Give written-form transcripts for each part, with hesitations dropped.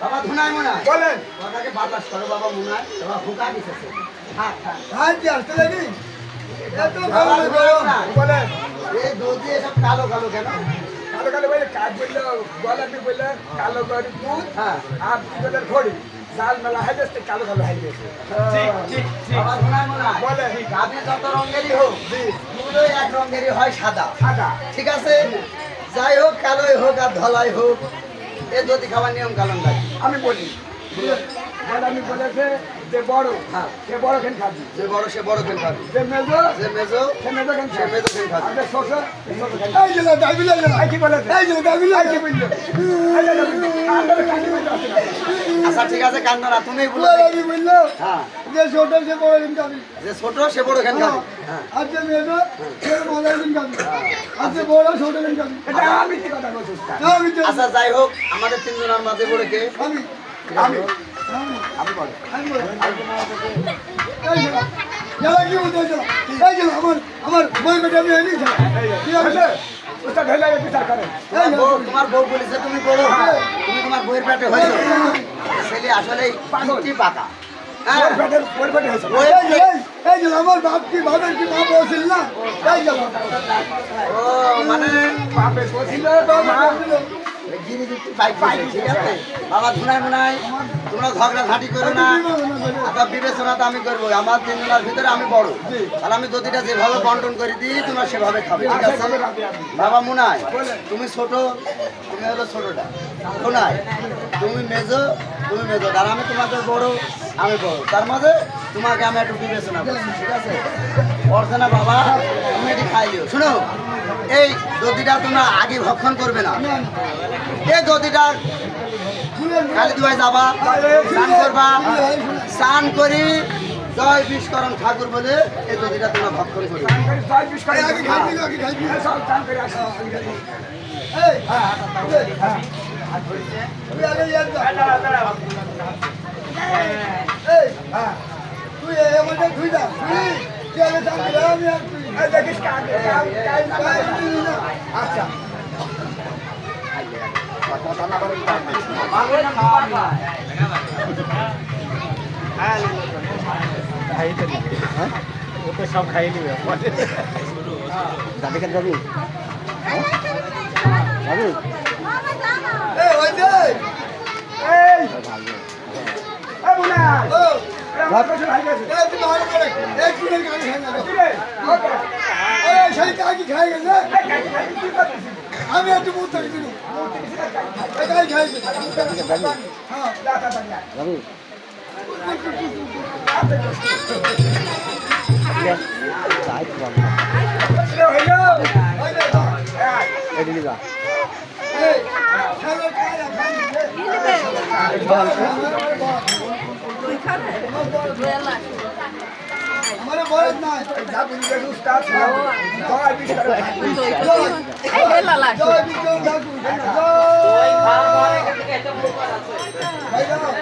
বাবা ধুনাই মুনাই বলেন কথাকে বাতাস করো বাবা মুনাই বাবা হুকা দিতেছে হ্যাঁ হ্যাঁ হাত দিয়ে আসতে লাগি এত বাবা ভালো ধুনাই মুনাই বলেন এই দুধ দিয়ে সব কালো কালো কেন কালো কালো বলে কাজ বললো বলেন বললেন কালো করে দুধ হ্যাঁ আর দুধের খড়ি জাল মেলা হয়ে যাচ্ছে কালো কালো হয়ে গেছে ঠিক ঠিক ঠিক বাবা ধুনাই মুনাই বলে গাভী যত রঙেরই হোক দুধও এক রঙেরই হয় সাদা সাদা ঠিক আছে যাই হোক কালোই হোক আর ধলাই হোক এ যদি খাবার নিয়ম কানুন লাগে আমি বলি বলে আমি বলেছে যে বড় হ্যাঁ সে বড় খেন খাবি যে বড় সে বড় খেন খাবি যে মেজো যে মেজো সে মেজো খেন সে মেজো খেন খাবি আর যে ছোট সে ছোট খেন এই যে দাবি লাগে না কি বলেছে এই যে দাবি কি লাগে বললো আন্দারে কাটি বলতে আসে না আচ্ছা ঠিক আছে কান্দো না তুমিই বলো আমি বললো হ্যাঁ যে ছোট সে বড় দিন খাবি যে ছোট সে বড় খেন খাবি হ্যাঁ আর যে মেয়েটা সে মজার দিন খাবি আর যে বড় ছোট দিন খাবি এটা আমি কি কথা বলছিস আমি তো আচ্ছা যাই হোক আমাদের তিনজনের মাঝে পড়ে কে আমি আমি আপনি বলেন আমি বলি এই যে যারা কি বলতে এই যে আমার বই বেটা আমি এনে কি আছে ওটা ঢেলে বিচার করেন তোমার বউ বলেছে তুমি বলো তুমি তোমার বইয়ের পেটে হয়েছো ছেলে আসলে পাগলটি পাকা হ্যাঁ পরিপাটি হয়েছে এই যে আমার বাপ কি বাবার কি মা বলছিল না এই যে ও মানে বাপে বলছিল মা গিরি দিতে পাইছে ঠিক আছে বাবা ধুনাই মুনাই তোমরা ঝগড়া ঝাঁটি করো না আচ্ছা বিবেচনা তো আমি করবো আমার তিনজনের ভিতরে আমি বড় আর আমি যদিটা যেভাবে বন্টন করে দিই তোমরা সেভাবে খাবে ঠিক আছে বাবা মুনাই তুমি ছোট তুমি হলো ছোটটা মুনাই তুমি মেজো আর আমি তোমাদের বড় আমি বড় তার মাঝে তোমাকে আমি একটু বিবেচনা করছি ঠিক আছে অর্চনা বাবা তুমি এটি খাইও শুনো এই দধিটা তোমরা আগে ভক্ষণ করবে না এই দধিটা কালী দুয়ায় যাবা স্নান করবা স্নান করি জয় বিশ্বকরণ ঠাকুর বলে এই দধিটা তোমরা ভক্ষণ করবে জয় বিশ করে আগে খাইবি আগে খাইবি সব চান করে আসো এই তুই আগে ইয়ার যা এই তুই এমনটা তুই যা তুই আগে যা আমি আর তুই দেখিস কাকে আচ্ছা ওকে সব খাইয়ে নিবে যাবি কেন যাবি যাবি এই ওই যে এই এ বুনা ও আমার কাছে ভাই গেছে এই তুই ভালো করে এক কিলোর গাড়ি খাই না কিরে ওকে এই সেই কাকি খাই গেছে কি করছিস আমি একটু মুখ থেকে দিলু এই গাড়ি খাই গেছে হ্যাঁ দাদা দাদা যাবি হইলো ওই যে এদিকে যা এই খালো খাই খাই আমার বড় না যা বুঝি যে উস্তাদ জয় বিশ করে জয় বিজয় ঠাকুর জয় ভাই দাও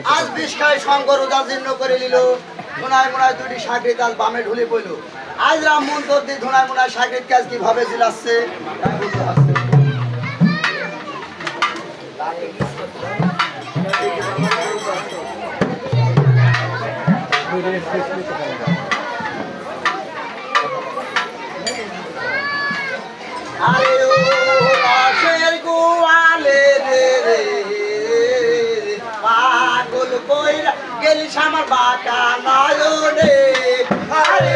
আজ বিষখায় শঙ্কর উদাসীর্ণ করে নিল ধুনায় মুনায় দুটি সাগরিত আজ বামে ঢুলে পড়ল আজ রাম মন্তর দিয়ে ধুনায় মুনায় সাগরিত কাজ কিভাবে জিলাচ্ছে আরে ও লাশের গোয়ালে রে রে পাগল কইরা গেলিস আমার বাঁকা নয়নে আরে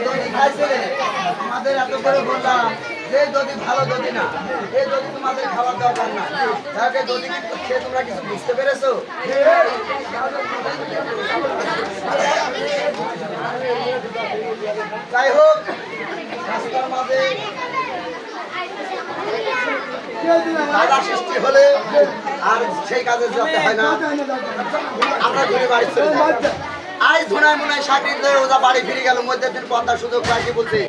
দধি খাইছিলে তোমাদের এত করে বললাম যে দধি ভালো দধি না, এই দধি তোমাদের খাওয়ার দরকার না। তাকে দধি কিন্তু খেয়ে তোমরা কিছু বুঝতে পেরেছো? যাই হোক, রাস্তার মাঝে বাধা সৃষ্টি হলে আর সেই কাজে যেতে হয় না, আমরা ঘুরে বাড়ি চলে যাই। আজ ধুনায় মুনায় সাকরিত হয়ে ওরা বাড়ি ফিরে গেল। মধ্যে দিন পদ্মার সুযোগ রাখি বলছে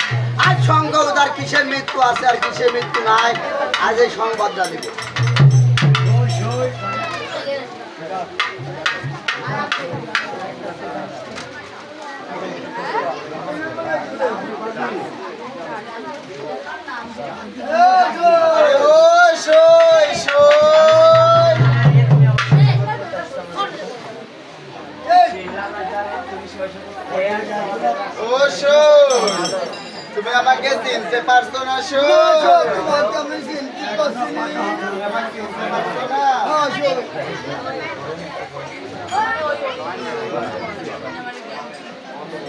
আজ সঙ্গ ওদের কিসের মৃত্যু আছে আর কিসের মৃত্যু নাই, আজ এই সংবাদটা দিব। তুমি আমাকে চিনতে পারছো না?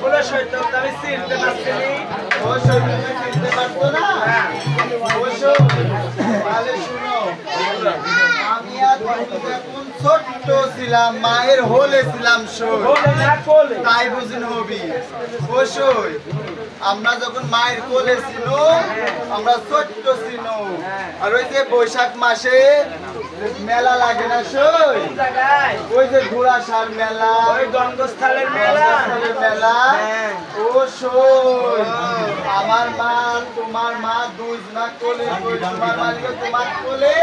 বলে সৈন্য আমি চিনতে পারছি চিনতে পারছো না? তাহলে শুনো, আমি আর যখন ছোট্ট ছিলাম মায়ের হোলে ছিলাম, তাই বুঝিন হবি। অবশ্যই আমরা যখন মায়ের কোলে ছিল আমরা ছোট্ট ছিল, আর ওই যে বৈশাখ মাসে মেলা লাগে না সই, ওই যে ঘোড়াসার মেলা, ওই গঙ্গস্থলের মেলা মেলা। ও সই আমার মা তোমার মা দুইজনা কোলে, তোমার মালিক তোমার কোলে,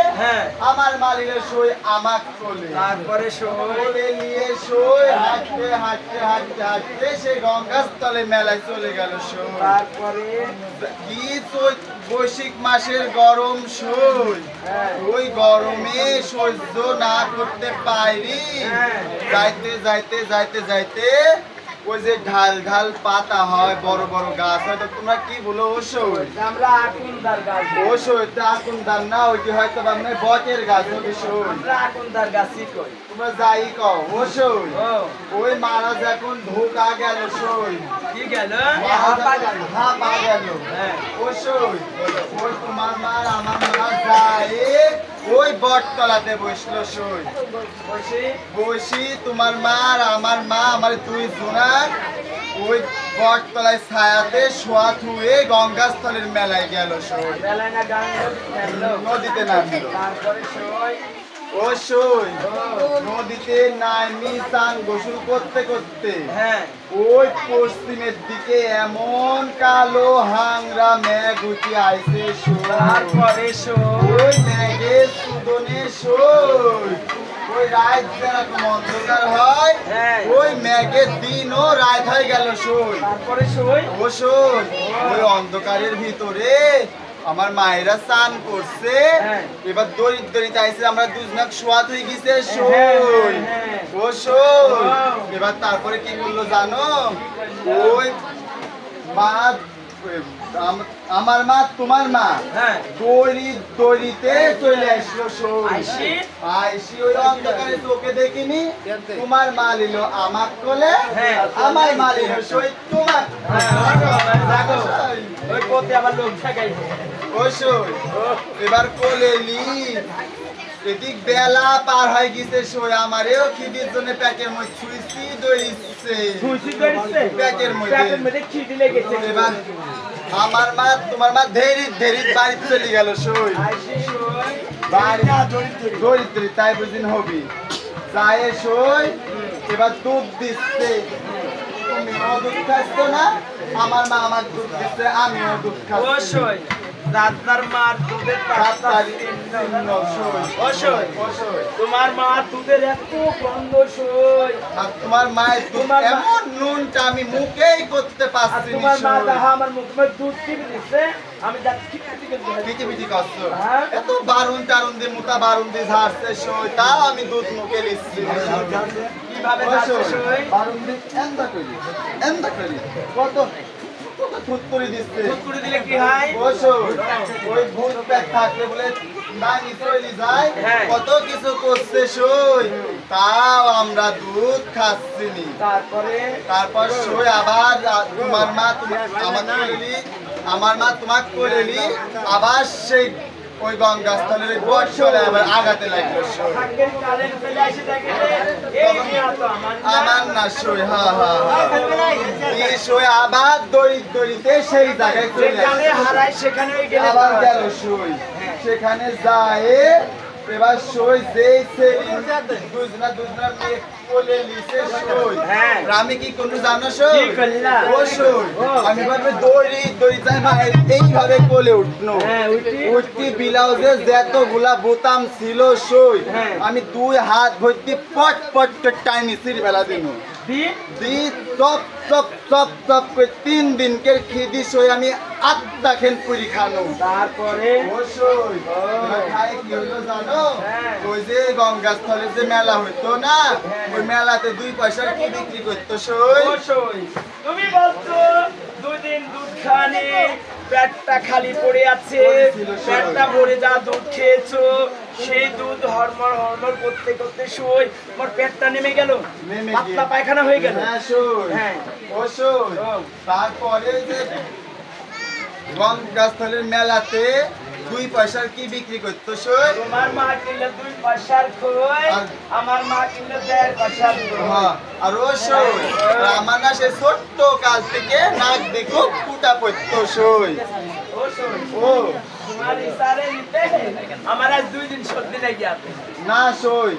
আমার মালিকের সই আমাক কোলে, তারপরে কোলে নিয়ে সই হাঁটতে হাঁটতে হাঁটতে হাঁটতে সে গঙ্গাস্থলে মেলায় চলে গেল। সই তারপরে কি বৈশাখ মাসের গরম সই, ওই গরমে সহ্য না করতে পারি, যাইতে যাইতে যাইতে যাইতে ওই যে ঢাল ঢাল পাতা হয়, বড় বড় গাছ হয়, তোমরা কি বলো? ওসই আমরা আকুন্দার গাছ, ওসই আকুন্দার না, ওইটি হয়তো আপনার বটের গাছ হবে। সই আমরা আকুন্দার গাছই কই, তোমরা যাই কও। ওসই ওই মারা যখন ঢোকা গেল, সই কি গেল? হাঁপা গেল। ওসই ওই তোমার মার আমার মা যায় ওই বটতলাতে বসলো। সই বসি তোমার মার আমার মা আমার দুই জোনার ওই বটতলায় ছায়াতে শোয়া থুয়ে গঙ্গাস্থলের মেলায় গেল। সই নদীতে নামলো। ও সই নদীতে নামি চান গোসল করতে করতে ওই পশ্চিমের দিকে এমন কালো হাংরা মেঘ উঠে আইছে। তারপরে ওই মেঘের সুদনে সই ওই রাত যেরকম অন্ধকার হয়, ওই মেঘের দিন ও রাত হয়ে গেল। সই তারপরে সই ও সই ওই অন্ধকারের ভিতরে আমার মায়েরা স্নান করছে, এবার দরিদ্রী চাইছে আমরা দুজনাক শোয়াত হয়ে গেছে। সই ও সই এবার তারপরে কি করলো জানো? ওই মা আমার মা তোমার মা দড়িতে চলে আসলো। সই আইসি ওই অন্ধকারে চোখে দেখিনি, তোমার মা নিল আমার কোলে, আমার মা নিল সই তোমার। ওই পথে আবার লোক থাকাইছে। এবার কোলে নি এদিক বেলা পার হয়ে গেছে। সই আমারেও খিদির জন্য প্যাকের মধ্যে ছুঁইছি দইছে, প্যাকের মধ্যে খিদি লেগেছে। এবার আমার মা তোমার মা ধেরি ধেরি বাড়ি চলে গেল। সই দরিদ্রী তাই বুঝিন হবি যায়। সই এবার দুধ দিচ্ছে, তুমিও দুধ খাচ্ছ না, আমার মা আমার দুধ দিচ্ছে, আমিও দুধ খাচ্ছি। দাদার মার দুধের তোমার মা দুধের এত গন্ধ। সই আর তোমার মায়ের তোমার এমন নুনটা আমি মুখেই করতে পারছি। তোমার মা দেখা আমার মুখে দুধ টিপে দিচ্ছে, আমি পিটি করছো, এত বারুন টারুন দিয়ে মোটা বারুন দিয়ে ঝাড়ছে। সই তাও আমি দুধ মুখে নিচ্ছি। কিভাবে বারুন দিয়ে এন্দা করি কত থুতকুড়ি দিচ্ছে করে দিলে কি হয়? অবশ্যই ওই ভূত পেট থাকলে বলে নানি চলে যায় হ্যাঁ। কত কিছু করছে সই তাও আমরা দুধ খাচ্ছি নি তারপর সই আবার তোমার মা আমাকে বলেলি আমার মা তোমাকে বলেলি আবার সেই ওই গঙ্গাস্থলের ওই বৎসরে আবার আগাতে লাগলো সই আমার না সই হ্যাঁ হ্যাঁ এই সই আবার দড়িতে সেই জায়গায় চলে আসে। আবার গেল সই সেখানে যায় এবার সই যেই দুজনা মেয়ে কোলে লিছে সই আমি কি কোনো জানো সই ও সই আমি ভাবে দড়ি যায় মায়ের এইভাবে কোলে উঠনো উঠতি ব্লাউজে যতগুলা বোতাম ছিল সই আমি 2 হাত ভর্তি পট পট করে টাইনি সিঁড়ি বেলা দিনু দি চপ চপ চপ চপ করে 3 দিনকে খিদি সই আমি আত্মা খেন পুরি খানো তারপরে অবশ্যই খাই কি হলো জানো ওই যে গঙ্গাস্থলে যে মেলা হইতো না ওই মেলাতে 2 পয়সার কি বিক্রি করতো সই তুমি বলছো 2 দিন দুধ খানি পেটটা খালি পড়ে আছে পেটটা ভরে যা দুধ খেয়েছো সেই দুধ হরমর করতে করতে সই আমার পেটটা নেমে গেল পাতলা পায়খানা হয়ে গেল হ্যাঁ সই হ্যাঁ অবশ্যই তারপরে যে গঙ্গাস্থলের মেলাতে 2 পয়সার কি বিক্রি করতো সই তোমার মা কিনলে 2 পয়সার খই আমার মা কিনলে 1.5 পয়সার খই আর ও সই আমার না সে ছোট্ট কাল থেকে নাক দেখো ফুটা পড়তো সই ও সই ও তোমার ইশারে নিতে আমার আজ 2 দিন সর্দি লেগে আছে না সই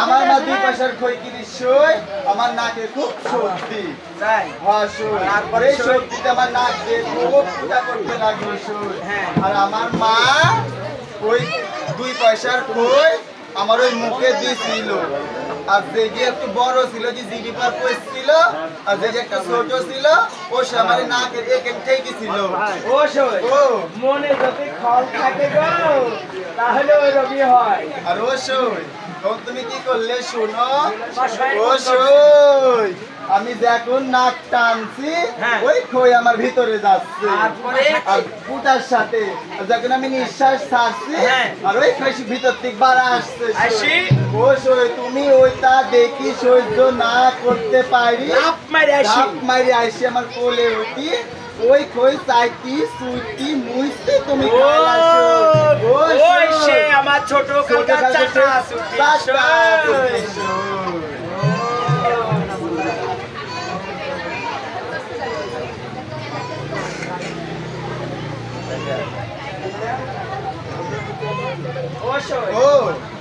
আমার না 2 পয়সার খই কিনি সই আমার নাকে খুব সর্দি তাই হ্যাঁ সই তারপরে সর্দিতে আমার নাক দিয়ে খুব ফুটা করতে লাগলো সই আর আমার মা ওই 2 পয়সার খই আমার ওই মুখে দিয়েছিল আর যে একটু বড় ছিল যে জিবি পার পড়ছিল আর যে একটা ছোট ছিল ও সে আমার নাকের এখান থেকে ছিল ও সই ও মনে যদি খল থাকে গো তাহলে ওই রবি হয় আর ও সই তখন তুমি কি করলে শোনো বাসায় ও সই আমি যখন নাক টানছি হ্যাঁ। ওই খই আমার ভিতরে যাচ্ছে তারপরে? আর ফুটার সাথে আর যখন আমি নিঃশ্বাস ছাড়ছি হ্যাঁ। আর ওই খই ভিতর থেকে বাড়া আসছে সই। আসি? ও সই তুমি ওইটা দেখি সহ্য না করতে পারি লাফ মারি আসি। লাফ মারি আসি আমার কোলে উঠি ওই খই চাইতি সুইটি মুইতে তুমি ও খাইলা সই। ও ওই সই। সে আমার ছোট কাকা চাচা সুটি সই। ও সই ও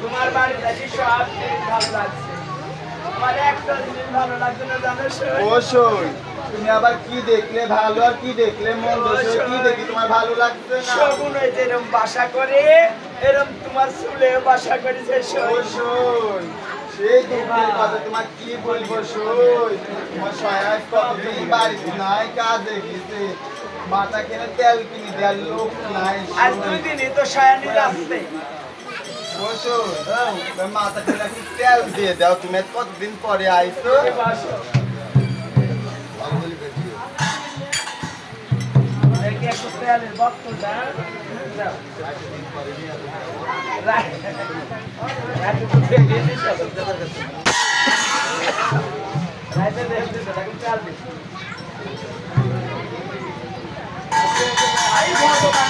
তোমার বাড়ি যাচ্ছি সব জিনিস ভালো লাগছে আমার একটা জিনিস ভালো লাগছে না জানো সই অবশ্যই তুমি আবার কি দেখলে ভালো আর কি দেখলে মন্দ সই, কি দেখি তোমার ভালো লাগছে না শগুন ওই যে এরম বাসা করে এরম তোমার চুলে বাসা করেছে সই অবশ্যই সেই দুঃখের কথা তোমার কি বলবো সই তোমার সহায়ক কতদিন বাড়িতে নাই কাজে গেছে মাথা কিনে তেল কিনে দেওয়ার লোক নাই আর 2 দিনই তো সায়ানি আসছে অবশ্যই মাথা কিনে একটু তেল দিয়ে দাও তুমি কতদিন পরে আইছো দেখি একটু তেলের বোতলটা দাও রাইতে তো তেল দিয়ে দিছো রাইতে তেল দিছো এখন চাল দিছো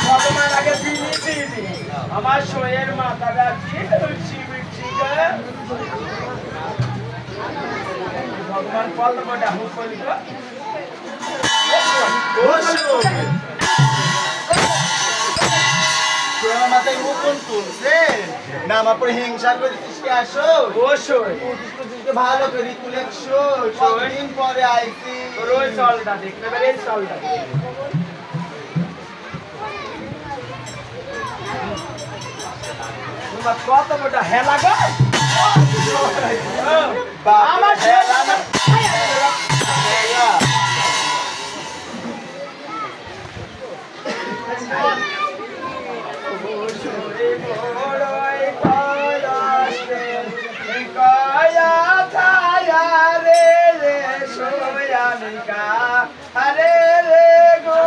ভগবান আগে দিনি আমার শোয়ের মাথাটা ভগবান কত বড় হুক করি গো তোমার মাথায় উকুন তুলছে না আমার পরে হিংসা করেছিস কে আসো অবশ্যই ভালো করে তুলে কতদিন পরে আইছি তোর ওই চলটা দেখতে পারে এই চলটা তোমার কত বড় হেলা গো আমার হেলা না হরে রে গো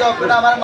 যখন আমার